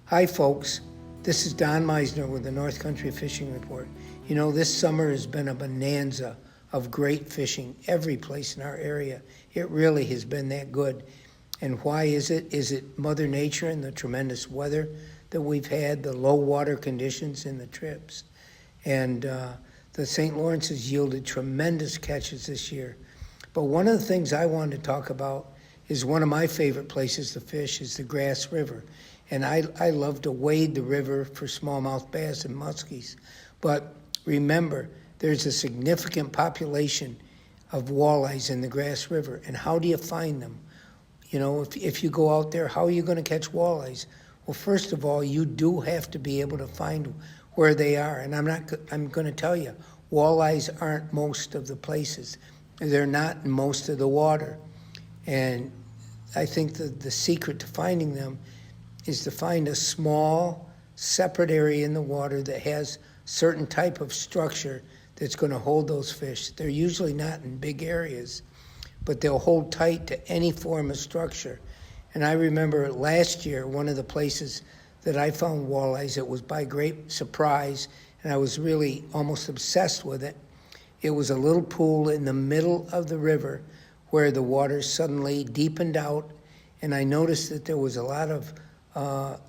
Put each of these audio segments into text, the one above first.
Hi folks, this is Don Meissner with the North Country Fishing Report. You know, this summer has been a bonanza of great fishing every place in our area. It really has been that good. And why is it? Is it Mother Nature and the tremendous weather that we've had, the low water conditions in the trips? And the St. Lawrence has yielded tremendous catches this year. But one of the things I wanted to talk about is one of my favorite places to fish is the Grass River. And I love to wade the river for smallmouth bass and muskies. But remember, there's a significant population of walleyes in the Grass River. And how do you find them? You know, if you go out there, how are you going to catch walleyes? Well, first of all, you do have to be able to find where they are. And I'm going to tell you, walleyes aren't most of the places. They're not in most of the water. And I think that the secret to finding them is to find a small, separate area in the water that has certain type of structure that's going to hold those fish. They're usually not in big areas, but they'll hold tight to any form of structure. And I remember last year, one of the places that I found walleyes, it was by great surprise, and I was really almost obsessed with it. It was a little pool in the middle of the river where the water suddenly deepened out, and I noticed that there was a lot of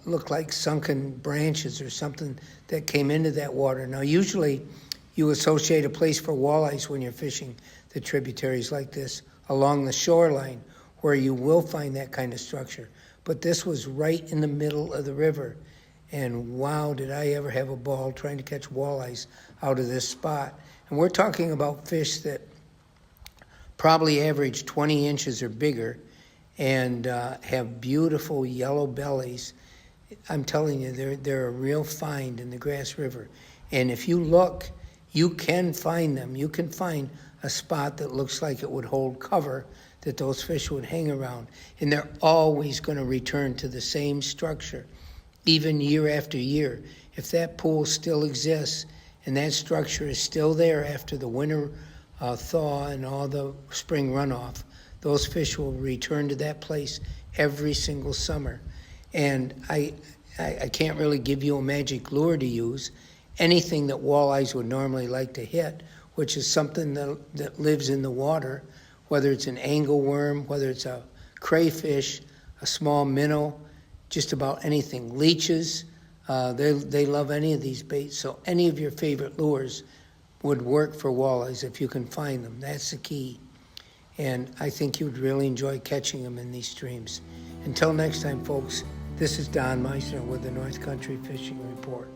looked like sunken branches or something that came into that water. Now, usually you associate a place for walleyes when you're fishing the tributaries like this along the shoreline where you will find that kind of structure. But this was right in the middle of the river. And wow, did I ever have a ball trying to catch walleyes out of this spot. And we're talking about fish that probably average 20 inches or bigger and have beautiful yellow bellies. I'm telling you, they're a real find in the Grass River. And if you look, you can find them. You can find a spot that looks like it would hold cover that those fish would hang around. And they're always going to return to the same structure, even year after year. If that pool still exists and that structure is still there after the winter thaw and all the spring runoff, those fish will return to that place every single summer. And I can't really give you a magic lure to use. Anything that walleyes would normally like to hit, which is something that lives in the water, whether it's an angleworm, whether it's a crayfish, a small minnow, just about anything. Leeches, they love any of these baits. So any of your favorite lures would work for walleyes if you can find them. That's the key. And I think you'd really enjoy catching them in these streams. Until next time, folks, this is Don Meissner with the North Country Fishing Report.